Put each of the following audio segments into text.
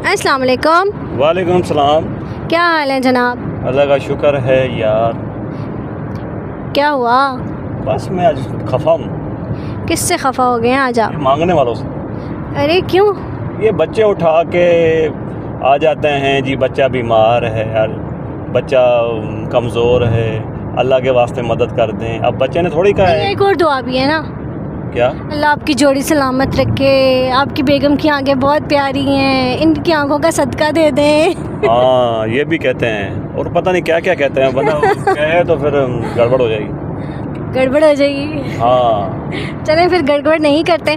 अस्सलाम वालेकुम। वालेकुम सलाम। क्या हाल है जनाब? अल्लाह का शुक्र है यार। क्या हुआ? बस मैं आज खफा हूँ। किससे खफा हो गए हैं आज आप? मांगने वालों से। अरे क्यों? ये बच्चे उठा के आ जाते हैं जी, बच्चा बीमार है यार, बच्चा कमज़ोर है, अल्लाह के वास्ते मदद कर दें। अब बच्चे ने थोड़ी कहा है। एक और दुआ भी है ना, क्या? अल्लाह आपकी जोड़ी सलामत रखे, आपकी बेगम की आंखें बहुत प्यारी हैं, इनकी आंखों का सदका दे दें। हाँ, ये भी कहते हैं और पता नहीं क्या क्या कहते हैं, वरना कहे तो फिर गड़बड़ हो जाएगी। गड़बड़ हो जाएगी। हाँ, चलें फिर गड़बड़ नहीं करते।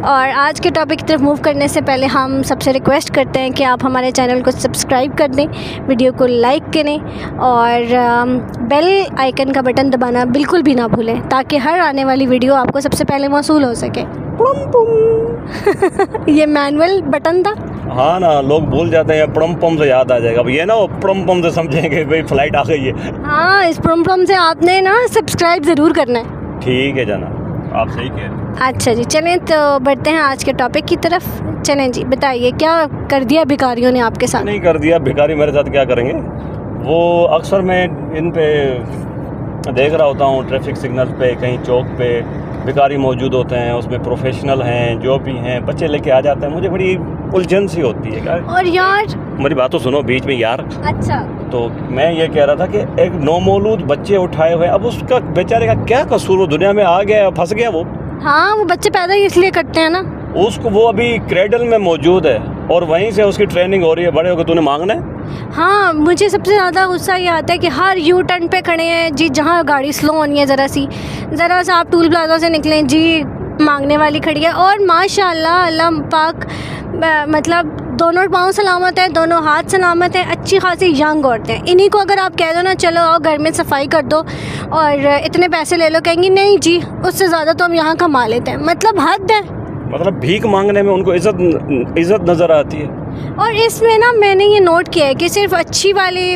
और आज के टॉपिक की तरफ मूव करने से पहले हम सबसे रिक्वेस्ट करते हैं कि आप हमारे चैनल को सब्सक्राइब कर दें, वीडियो को लाइक करें और बेल आइकन का बटन दबाना बिल्कुल भी ना भूलें, ताकि हर आने वाली वीडियो आपको सबसे पहले मौसूल हो सके। ये मैनुअल बटन था। हाँ ना, लोग भूल जाते हैं, प्रोम पम से याद आ जाएगा। अब ये ना वो प्रोम पम से समझेंगे भाई फ्लाइट आ गई है। हाँ, इस प्रोम से आपने ना सब्सक्राइब ज़रूर करना है। ठीक है जना, आप सही कह रहे हैं। अच्छा जी, चलें तो बढ़ते हैं आज के टॉपिक की तरफ। चलें जी, बताइए क्या कर दिया भिखारियों ने आपके साथ? नहीं कर दिया, भिखारी मेरे साथ क्या करेंगे। वो अक्सर मैं इन पे देख रहा होता हूँ, ट्रैफिक सिग्नल पे, कहीं चौक पे भिखारी मौजूद होते हैं, उसमें प्रोफेशनल हैं, जो भी हैं, बच्चे लेके आ जाते हैं। मुझे बड़ी उलझन सी होती है। और यार मेरी बात तो सुनो बीच में यार। अच्छा, तो मैं ये कह रहा था कि एक नौमौलूद बच्चे उठाए हुए, अब उसका बेचारे का क्या कसूर, वो दुनिया में आ गया, फंस गया वो। हाँ, वो बच्चे पैदा ही इसलिए करते हैं ना। उसको वो अभी क्रेडल में मौजूद है और वहीं से उसकी ट्रेनिंग हो रही है, बड़े होकर तूने मांगना है। हाँ, मुझे सबसे ज़्यादा गुस्सा ये आता है कि हर यू टर्न पे खड़े हैं जी, जहाँ गाड़ी स्लो होनी है ज़रा सा आप टूल प्लाजा से निकलें जी, मांगने वाली खड़ी है। और माशाल्लाह अल्लाह पाक मतलब दोनों पाँव सलामत है, दोनों हाथ सलामत है, अच्छी खासी यंग औरतें। इन्हीं को अगर आप कह दो ना चलो आओ घर में सफाई कर दो और इतने पैसे ले लो, कहेंगी नहीं जी उससे ज़्यादा तो हम यहाँ कमा लेते हैं। मतलब हद है। मतलब भीख मांगने में उनको इज्जत नज़र आती है। और इसमें ना मैंने ये नोट किया है कि सिर्फ अच्छी वाली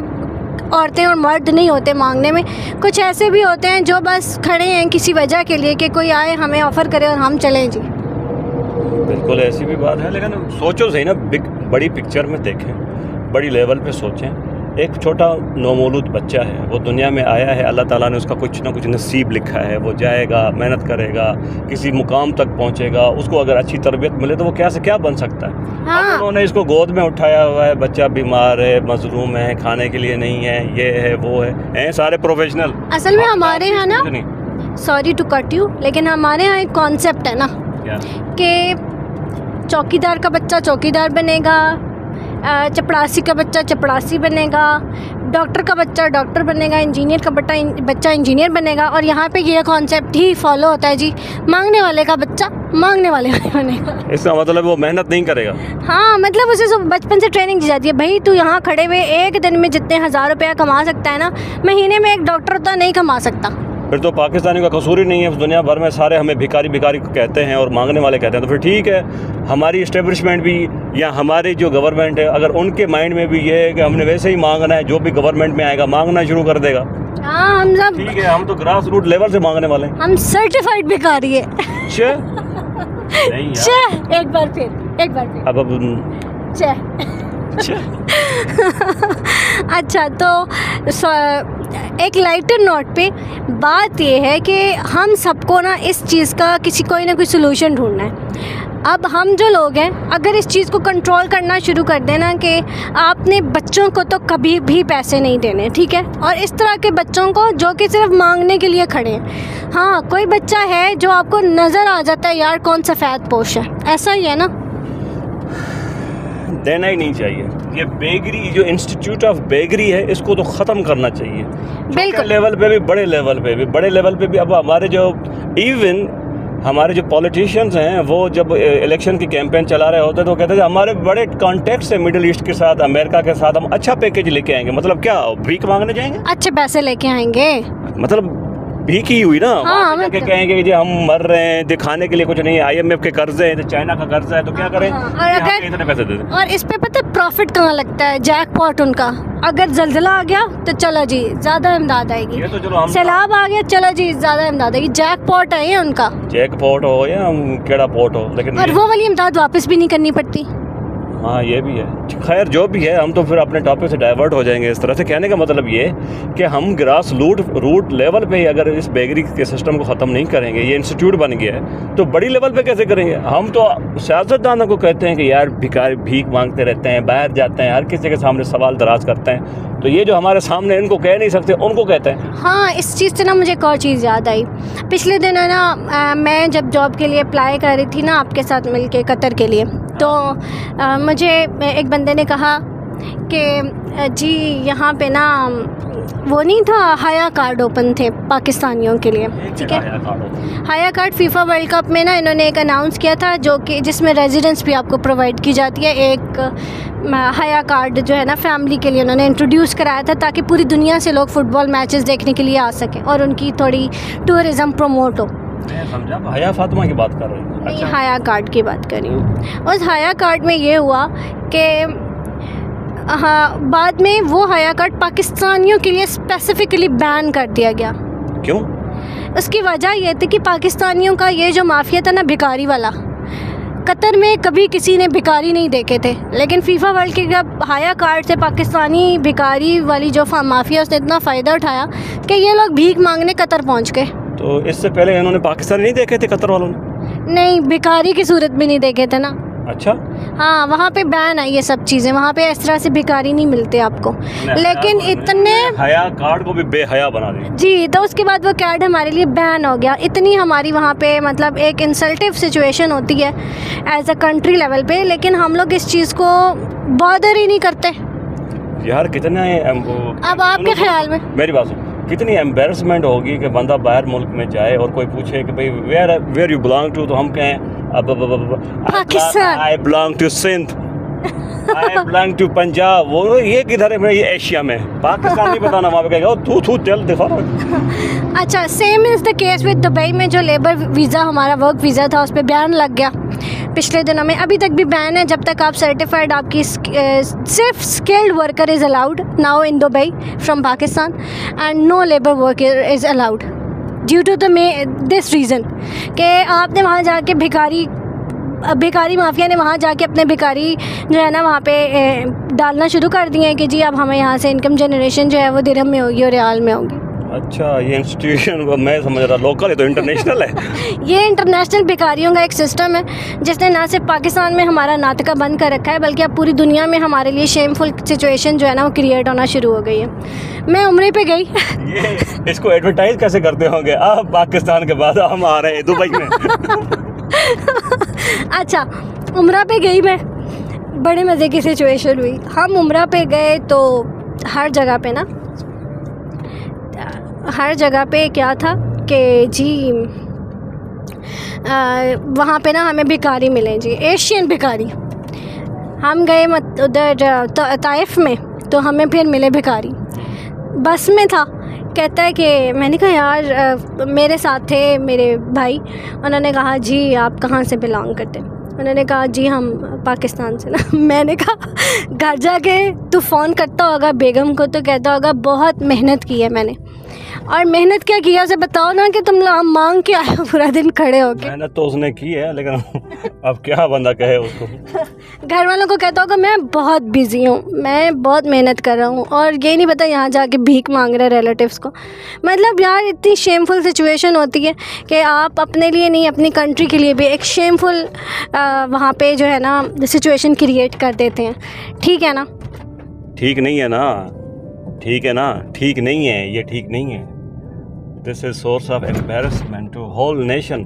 औरतें और मर्द नहीं होते मांगने में, कुछ ऐसे भी होते हैं जो बस खड़े हैं किसी वजह के लिए कि कोई आए हमें ऑफ़र करे और हम चलें जी। बिल्कुल ऐसी भी बात है, लेकिन सोचो सही ना, बड़ी पिक्चर में देखें, बड़ी लेवल पे सोचें। एक छोटा नौमौलूद बच्चा है, वो दुनिया में आया है, अल्लाह ताला ने उसका कुछ ना कुछ नसीब लिखा है, वो जाएगा, मेहनत करेगा, किसी मुकाम तक पहुंचेगा, उसको अगर अच्छी तरबियत मिले तो वो क्या से क्या बन सकता है। हाँ। उन्होंने इसको गोद में उठाया हुआ है, बच्चा बीमार है, मजलूम है, खाने के लिए नहीं है, ये है वो है सारे प्रोफेशनल। असल में हमारे यहाँ ना, सॉरी टू कट यू, लेकिन हमारे यहाँ एक कॉन्सेप्ट है ना कि चौकीदार का बच्चा चौकीदार बनेगा, चपड़ासी का बच्चा चपड़ासी बनेगा, डॉक्टर का बच्चा डॉक्टर बनेगा, इंजीनियर का बच्चा इंजीनियर बनेगा। और यहाँ पे ये कॉन्सेप्ट ही फॉलो होता है जी, मांगने वाले का बच्चा मांगने वाले बनेगा। इसका मतलब वो मेहनत नहीं करेगा। हाँ, मतलब उसे बचपन से ट्रेनिंग दी जाती है, भाई तू यहाँ खड़े हुए एक दिन में जितने 1000 रुपया कमा सकता है ना, महीने में एक डॉक्टर उतना नहीं कमा सकता। फिर तो पाकिस्तानी का कसूर ही नहीं है, दुनिया भर में सारे हमें भिखारी भिखारी कहते हैं और मांगने वाले कहते हैं। तो फिर ठीक है, हमारी इस्टेब्लिशमेंट भी या हमारी जो गवर्नमेंट है, अगर उनके माइंड में भी ये है कि हमने वैसे ही मांगना है, जो भी गवर्नमेंट में आएगा मांगना शुरू कर देगा। हाँ, हम सब ठीक है, हम तो ग्रास रूट लेवल से मांगने वाले हैं। हम सर्टिफाइड भिखारी है। नहीं यार, एक बार फिर अब अच्छा, तो एक लाइटर नोट पे बात ये है कि हम सबको ना इस चीज़ का कोई ना कोई सलूशन ढूंढना है। अब हम जो लोग हैं, अगर इस चीज़ को कंट्रोल करना शुरू कर देना कि आपने बच्चों को तो कभी भी पैसे नहीं देने, ठीक है, और इस तरह के बच्चों को जो कि सिर्फ मांगने के लिए खड़े हैं। हाँ, कोई बच्चा है जो आपको नज़र आ जाता है यार कौन सफ़ेद पोश है, ऐसा ही है ना, देना ही नहीं चाहिए। ये बेगरी, जो इंस्टीट्यूट ऑफ बेगरी है, इसको तो ख़त्म करना चाहिए। बिल्कुल लेवल पे भी, बड़े लेवल पे भी। अब हमारे जो पॉलिटिशियंस हैं, वो जब इलेक्शन की कैंपेन चला रहे होते तो कहते थे हमारे बड़े कॉन्टेक्ट्स है मिडिल ईस्ट के साथ, अमेरिका के साथ, हम अच्छा पैकेज लेके आएंगे। मतलब क्या, भीख मांगने जाएंगे? अच्छे पैसे लेके आएंगे, मतलब भीख ही हुई ना। हाँ, जाके कहेंगे कि जी हम मर रहे हैं, दिखाने के लिए कुछ नहीं है, IMF के कर्जे हैं, चाइना का कर्जा है, तो क्या करें। और अगर इतने पैसे दे दें। और इस पे पता है प्रॉफिट कहाँ लगता है, जैकपॉट उनका। अगर जल्जला आ गया तो चलो जी ज़्यादा इमदाद आएगी, ये तो चलो सैलाब आ गया चलो जी ज़्यादा इमदाद आएगी। जैकपॉट है ये उनका, जैकपॉट हो या केड़ा पॉट हो, लेकिन और वो वाली इमदाद वापस भी नहीं करनी पड़ती। हाँ ये भी है। खैर जो भी है, हम तो फिर अपने टॉपिक से डाइवर्ट हो जाएंगे इस तरह से। कहने का मतलब ये कि हम ग्रास रूट लेवल पे ही अगर इस बेगरी के सिस्टम को ख़त्म नहीं करेंगे, ये इंस्टीट्यूट बन गया है, तो बड़ी लेवल पे कैसे करेंगे? हम तो सियासतदानों को कहते हैं कि यार भिखारी भीख मांगते रहते हैं, बाहर जाते हैं, हर किसी के सामने सवाल दराज करते हैं, तो ये जो हमारे सामने इनको कह नहीं सकते उनको कहते हैं। हाँ, इस चीज़ से ना मुझे एक और चीज़ याद आई। पिछले दिन है ना, मैं जब जॉब के लिए अप्लाई कर रही थी ना आपके साथ मिलके कतर के लिए, तो मुझे एक बंदे ने कहा कि जी यहाँ पे ना वो नहीं था, हया कार्ड ओपन थे पाकिस्तानियों के लिए, ठीक है। हया कार्ड फीफा वर्ल्ड कप में ना इन्होंने एक अनाउंस किया था, जो कि जिसमें रेजिडेंस भी आपको प्रोवाइड की जाती है। एक हया कार्ड जो है ना फैमिली के लिए उन्होंने इंट्रोड्यूस कराया था, ताकि पूरी दुनिया से लोग फुटबॉल मैचेस देखने के लिए आ सकें और उनकी थोड़ी टूरिज़्म प्रमोट हो। मैं समझा, हया फातिमा की बात कर रही हूँ। नहीं, हया कार्ड की बात कर रही हूँ। उस हया कार्ड में ये हुआ कि हाँ, बाद में वो हया कार्ड पाकिस्तानियों के लिए स्पेसिफिकली बैन कर दिया गया। क्यों? उसकी वजह ये थी कि पाकिस्तानियों का ये जो माफिया था ना भिखारी वाला, कतर में कभी किसी ने भिखारी नहीं देखे थे, लेकिन फीफा वर्ल्ड के जब हया कार्ड से पाकिस्तानी भिखारी वाली जो माफिया उसने इतना फ़ायदा उठाया कि ये लोग भीख मांगने कतर पहुँच गए। तो इससे पहले इन्होंने पाकिस्तानी नहीं देखे थे कतर वालों ने? नहीं, भिखारी की सूरत भी नहीं देखे थे ना। अच्छा, हाँ, वहाँ पे बैन है ये सब चीज़ें, वहाँ पे इस तरह से भिखारी नहीं मिलते आपको। लेकिन इतने हया कार्ड को भी बेहया बना दिया जी, तो उसके बाद वो कार्ड हमारे लिए बैन हो गया। इतनी हमारी वहाँ पे मतलब एक इंसल्टिव सिचुएशन होती है एज अ कंट्री लेवल पे, लेकिन हम लोग इस चीज़ को बॉदर ही नहीं करते यार। कितना अब आपके ख्याल में, मेरी बात सुन, कितनी एम्बेरसमेंट होगी कि बंदा बाहर मुल्क में जाए और कोई पूछे कि भाई वेयर यू बिलोंग टू, तो हम कहें अब Pakistan, I belong to Sindh, I belong to Punjab. वो ये किधर है? ये एशिया में, पाकिस्तान नहीं बताना। वहाँ पे कहेगा तू चल दिखा। अच्छा, same is the case with Dubai में जो लेबर वीज़ा हमारा वर्क वीज़ा था, उस पर बैन लग गया पिछले दिनों में। अभी तक भी बैन है, जब तक आप सर्टिफाइड, आपकी सिर्फ skilled worker is allowed now in Dubai from Pakistan, and no labour worker is allowed due to this reason कि आपने वहाँ जाके भिखारी माफिया ने वहाँ जाके अपने भिखारी जो है ना वहाँ पे डालना शुरू कर दिए हैं कि जी अब हमें यहाँ से इनकम जनरेशन जो है वो दिरहम में होगी और रियाल में होगी। अच्छा, ये इंस्टीट्यूशन मैं समझ रहा लोकल है तो इंटरनेशनल है। ये इंटरनेशनल भिखारियों का एक सिस्टम है जिसने ना सिर्फ पाकिस्तान में हमारा नाटका बंद कर रखा है, बल्कि अब पूरी दुनिया में हमारे लिए शेमफुल सिचुएशन जो है ना वो क्रिएट होना शुरू हो गई है। मैं उम्रे पे गई ये इसको एडवर्टाइज कैसे करते होंगे? अब पाकिस्तान के बाद हम आ रहे हैं दुबई में। अच्छा, उम्रा पे गई मैं, बड़े मज़े की सिचुएशन हुई। हम उम्रा पे गए तो हर जगह पे क्या था कि जी वहाँ पे ना हमें भिखारी मिले जी, एशियन भिखारी। हम गए उधर ताइफ में, तो हमें फिर मिले भिखारी। बस में था, कहता है कि मैंने कहा यार मेरे साथ थे मेरे भाई, उन्होंने कहा जी आप कहाँ से बिलोंग करते हैं? उन्होंने कहा जी हम पाकिस्तान से ना। मैंने कहा घर जाके तू फ़ोन करता होगा बेगम को, तो कहता होगा बहुत मेहनत की है मैंने। और मेहनत क्या किया उसे बताओ ना, कि तुम लोग मांग के आए हो पूरा दिन खड़े होके। मेहनत तो उसने की है, लेकिन अब क्या बंदा कहे उसको। घर वालों को कहता होगा मैं बहुत बिजी हूँ, मैं बहुत मेहनत कर रहा हूँ, और ये नहीं पता यहाँ जाके भीख मांग रहे रिलेटिव्स को। मतलब यार इतनी शेमफुल सिचुएशन होती है कि आप अपने लिए नहीं अपनी कंट्री के लिए भी एक शेमफुल वहाँ पे जो है ना सिचुएशन क्रिएट कर देते हैं। ठीक है ना? ठीक नहीं है ना, ठीक है ना, ठीक नहीं है, ये ठीक नहीं है। This is source of embarrassment to whole nation.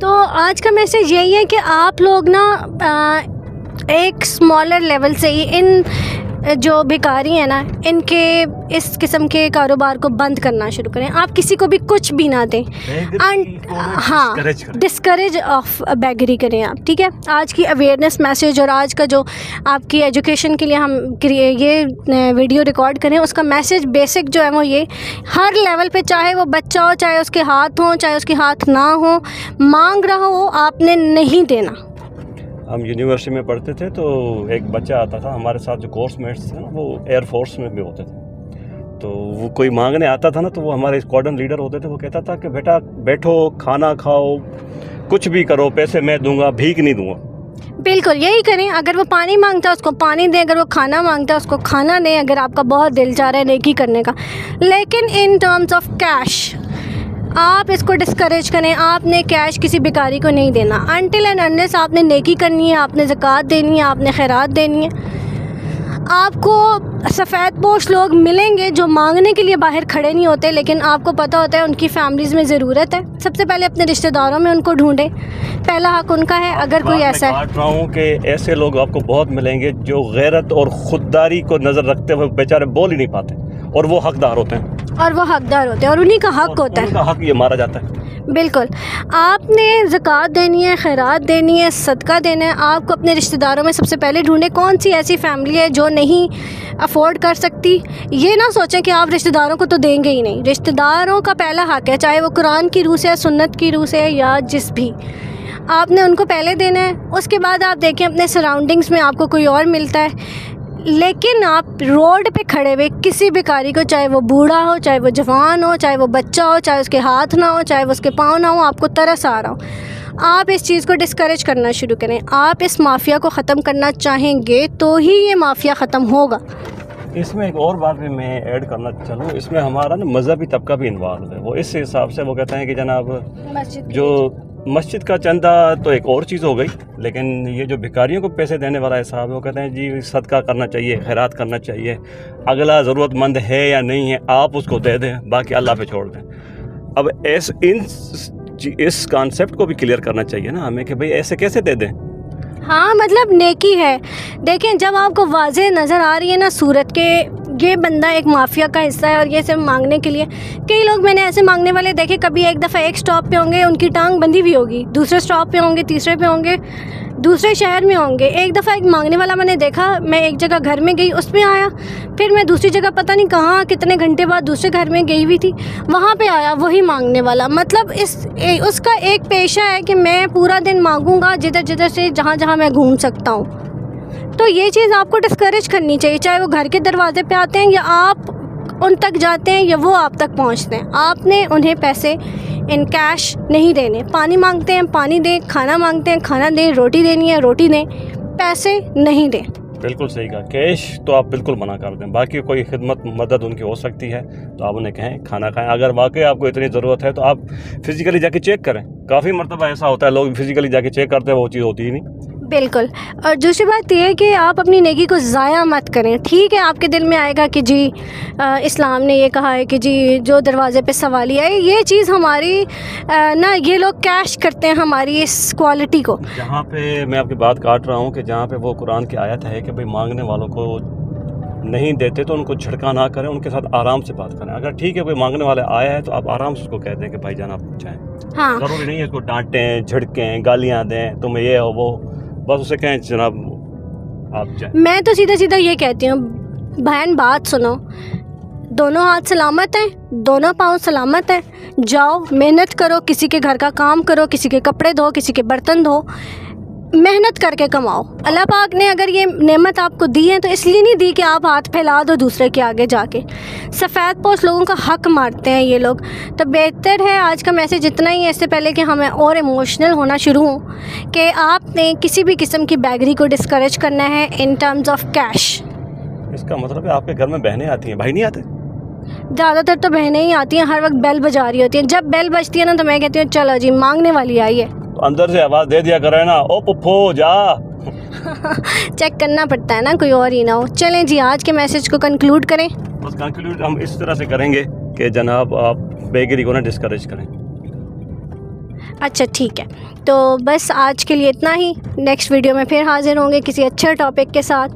तो आज का मैसेज यही है कि आप लोग ना एक स्मॉलर लेवल से ही इन जो भिखारी हैं ना, इनके इस किस्म के कारोबार को बंद करना शुरू करें। आप किसी को भी कुछ भी ना दें, हाँ, डिस्करेज ऑफ बेगरी करें आप। ठीक है, आज की अवेयरनेस मैसेज और आज का जो आपकी एजुकेशन के लिए हम ये वीडियो रिकॉर्ड करें, उसका मैसेज बेसिक जो है वो ये, हर लेवल पे, चाहे वो बच्चा हो, चाहे उसके हाथ हो, चाहे उसके हाथ ना हो, मांग रहा हो, आपने नहीं देना। हम यूनिवर्सिटी में पढ़ते थे तो एक बच्चा आता था हमारे साथ, जो कोर्स मेट्स थे ना वो एयरफोर्स में भी होते थे, तो वो कोई मांगने आता था ना, तो वो हमारे स्क्वाड्रन लीडर होते थे, वो कहता था कि बेटा बैठो, खाना खाओ, कुछ भी करो, पैसे मैं दूंगा, भीख नहीं दूंगा। बिल्कुल यही करें। अगर वो पानी मांगता है उसको पानी दें, अगर वो खाना मांगता है उसको खाना दें, अगर आपका बहुत दिल चाह रहा है नेकी करने का। लेकिन इन टर्म्स ऑफ कैश आप इसको डिस्करेज करें। आपने कैश किसी भिखारी को नहीं देना अनटिल एंड अनलेस आपने नेकी करनी है, आपने ज़कात देनी है, आपने खैरात देनी है। आपको सफ़ेद पोश लोग मिलेंगे जो मांगने के लिए बाहर खड़े नहीं होते, लेकिन आपको पता होता है उनकी फैमिलीज़ में ज़रूरत है। सबसे पहले अपने रिश्तेदारों में उनको ढूंढें, पहला हक उनका है। अगर कोई ऐसा है, काट रहा हूँ कि ऐसे लोग आपको बहुत मिलेंगे जो गैरत और खुददारी को नज़र रखते हुए बेचारे बोल ही नहीं पाते और वो हकदार होते हैं, और उन्हीं का हक होता है, उनका हक ये मारा जाता है। बिल्कुल। आपने ज़कात देनी है, खैरात देनी है, सदका देना है। आपको अपने रिश्तेदारों में सबसे पहले ढूंढें कौन सी ऐसी फैमिली है जो नहीं अफोर्ड कर सकती। ये ना सोचें कि आप रिश्तेदारों को तो देंगे ही नहीं। रिश्तेदारों का पहला हक है, चाहे वो कुरान की रूह से है, सुन्नत की रूह से है या जिस भी, आपने उनको पहले देना है। उसके बाद आप देखें अपने सराउंडिंग्स में आपको कोई और मिलता है। लेकिन आप रोड पे खड़े हुए किसी भिखारी को, चाहे वो बूढ़ा हो, चाहे वो जवान हो, चाहे वो बच्चा हो, चाहे उसके हाथ ना हो, चाहे वो उसके पाँव ना हो, आपको तरस आ रहा हो, आप इस चीज़ को डिस्करेज करना शुरू करें। आप इस माफिया को ख़त्म करना चाहेंगे तो ही ये माफिया ख़त्म होगा। इसमें एक और बात भी मैं ऐड करना चलूँ, इसमें हमारा ना मज़हबी तबका भी इन्वॉल्व है। वो इस हिसाब से वो कहते हैं कि जनाब जो मस्जिद का चंदा तो एक और चीज़ हो गई, लेकिन ये जो भिखारियों को पैसे देने वाला हिसाब है वो कहते हैं जी सदका करना चाहिए, खैरात करना चाहिए, अगला ज़रूरतमंद है या नहीं है आप उसको दे दें, बाकी अल्लाह पे छोड़ दें। अब इस कॉन्सेप्ट को भी क्लियर करना चाहिए ना हमें कि भाई ऐसे कैसे दे दें। हाँ, मतलब नेकी है। देखें, जब आपको वाज़े नज़र आ रही है ना सूरत के ये बंदा एक माफिया का हिस्सा है और ये सिर्फ मांगने के लिए, कई लोग मैंने ऐसे मांगने वाले देखे, कभी एक दफ़ा एक स्टॉप पे होंगे उनकी टांग बंधी हुई होगी, दूसरे स्टॉप पे होंगे, तीसरे पे होंगे, दूसरे शहर में होंगे। एक दफ़ा एक मांगने वाला मैंने देखा, मैं एक जगह घर में गई उसमें आया, फिर मैं दूसरी जगह पता नहीं कहाँ कितने घंटे बाद दूसरे घर में गई हुई थी, वहाँ पे आया वही मांगने वाला। मतलब उसका एक पेशा है कि मैं पूरा दिन मांगूंगा जिधर जिधर से जहाँ जहाँ मैं घूम सकता हूँ। तो ये चीज़ आपको डिस्करेज करनी चाहिए, चाहे वो घर के दरवाजे पे आते हैं या आप उन तक जाते हैं या वो आप तक पहुंचते हैं। आपने उन्हें पैसे इन कैश नहीं देने। पानी मांगते हैं पानी दें, खाना मांगते हैं खाना दें, रोटी देनी है रोटी दें, पैसे नहीं दें। बिल्कुल सही कहा, कैश तो आप बिल्कुल मना कर दें। बाकी कोई खिदमत मदद उनकी हो सकती है तो आप उन्हें कहें खाना खाएं। अगर वाकई आपको इतनी ज़रूरत है तो आप फिज़िकली जाके चेक करें। काफ़ी मरतबा ऐसा होता है लोग फिज़िकली जाके चेक करते हैं, वो चीज़ होती ही नहीं। बिल्कुल। और दूसरी बात यह है कि आप अपनी नेकी को ज़ाया मत करें। ठीक है, आपके दिल में आएगा कि जी इस्लाम ने ये कहा है कि जी जो दरवाज़े पे सवाली है, ये चीज़ हमारी ना ये लोग कैश करते हैं हमारी इस क्वालिटी को। जहाँ पे मैं आपकी बात काट रहा हूँ कि जहाँ पे वो कुरान की आयत है कि भाई मांगने वालों को नहीं देते तो उनको झटका ना करें, उनके साथ आराम से बात करें। अगर ठीक है कोई मांगने वाला आया है तो आप आराम से उसको कह दें कि भाईजान आप चाहें। हाँ, ज़रूरी नहीं है उसको डांटें, झटकें, गालियाँ दें, तुम्हें ये हो वो, बस उसे कहें जनाब आप चाहें। मैं तो सीधा सीधा ये कहती हूँ, बहन बात सुनो, दोनों हाथ सलामत हैं, दोनों पाँव सलामत हैं, जाओ मेहनत करो, किसी के घर का काम करो, किसी के कपड़े धो, किसी के बर्तन धो, मेहनत करके कमाओ। अल्लाह पाक ने अगर ये नेमत आपको दी है तो इसलिए नहीं दी कि आप हाथ फैला दो दूसरे के आगे जाके। सफ़ेद पोश लोगों का हक मारते हैं ये लोग। तो बेहतर है आज का मैसेज इतना ही है, इससे पहले कि हमें और इमोशनल होना शुरू हो, कि आपने किसी भी किस्म की बैगरी को डिस्करेज करना है इन टर्म्स ऑफ कैश। इसका मतलब है आपके घर में बहनें आती हैं, भाई नहीं आते? ज़्यादातर तो बहनें ही आती हैं, हर वक्त बेल बजा रही होती हैं। जब बेल बजती है ना तो मैं कहती हूँ चलो जी मांगने वाली आई है, तो अंदर से आवाज़ दे दिया करे ना, ओ पुप्पो जा। चेक करना पड़ता है ना कोई और ही ना हो। चलें जी आज के मैसेज को कंक्लूड करें। बस कंक्लूड हम इस तरह से करेंगे कि जनाब आप बेगरी को ना डिस्करेज करें। अच्छा ठीक है, तो बस आज के लिए इतना ही। नेक्स्ट वीडियो में फिर हाज़िर होंगे किसी अच्छे टॉपिक के साथ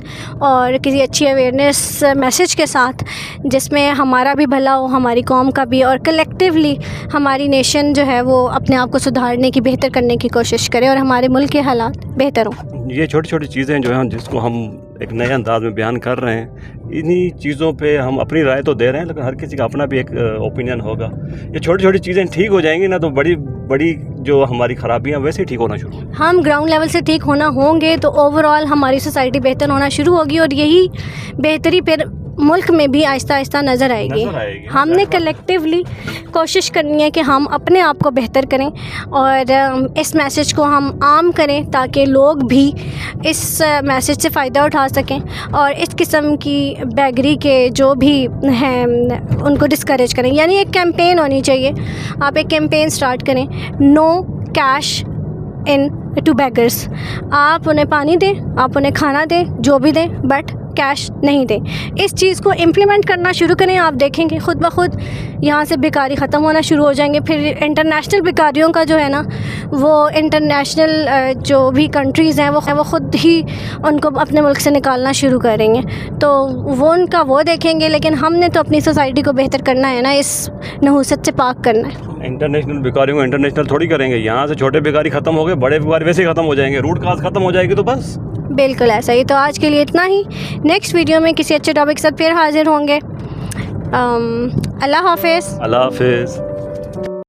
और किसी अच्छी अवेयरनेस मैसेज के साथ, जिसमें हमारा भी भला हो, हमारी कौम का भी, और कलेक्टिवली हमारी नेशन जो है वो अपने आप को सुधारने की, बेहतर करने की कोशिश करे और हमारे मुल्क के हालात बेहतर हों। ये छोटी छोटी चीज़ें जो हैं जिसको हम एक नए अंदाज में बयान कर रहे हैं, इन्हीं चीज़ों पे हम अपनी राय तो दे रहे हैं, लेकिन हर किसी का अपना भी एक ओपिनियन होगा। ये छोटी छोटी चीज़ें ठीक हो जाएंगी ना तो बड़ी बड़ी जो हमारी ख़राबियाँ वैसे ठीक होना शुरू होंगी। हम ग्राउंड लेवल से ठीक होना होंगे तो ओवरऑल हमारी सोसाइटी बेहतर होना शुरू होगी और यही बेहतरी फिर मुल्क में भी आहिस्ता आहिस्ता नज़र आएगी। हमने कलेक्टिवली कोशिश करनी है कि हम अपने आप को बेहतर करें और इस मैसेज को हम आम करें ताकि लोग भी इस मैसेज से फ़ायदा उठा सकें और इस किस्म की बैगरी के जो भी हैं उनको डिस्करेज करें। यानी एक कैंपेन होनी चाहिए, आप एक कैंपेन स्टार्ट करें, no cash in to beggars. आप उन्हें पानी दें, आप उन्हें खाना दें, जो भी दें, बट कैश नहीं दें। इस चीज़ को इम्प्लीमेंट करना शुरू करें, आप देखेंगे ख़ुद ब खुद यहाँ से बेकारी ख़त्म होना शुरू हो जाएंगे। फिर इंटरनेशनल बेकारियों का जो है ना, वो इंटरनेशनल जो भी कंट्रीज़ हैं वो ख़ुद ही उनको अपने मुल्क से निकालना शुरू करेंगे, तो वो उनका वो देखेंगे। लेकिन हमने तो अपनी सोसाइटी को बेहतर करना है ना, इस नहूसत से पाक करना है। इंटरनेशनल बेकारियों को इंटरनेशनल थोड़ी करेंगे, यहाँ से छोटे बेकारी ख़त्म हो गए, बड़े बेकारी वैसे ही ख़त्म हो जाएंगे, रूट काज ख़त्म हो जाएगी, तो बस बिल्कुल ऐसा ही। तो आज के लिए इतना ही, नेक्स्ट वीडियो में किसी अच्छे टॉपिक के साथ फिर हाजिर होंगे। अल्लाह हाफ़िज़। अल्लाह हाफ़िज़।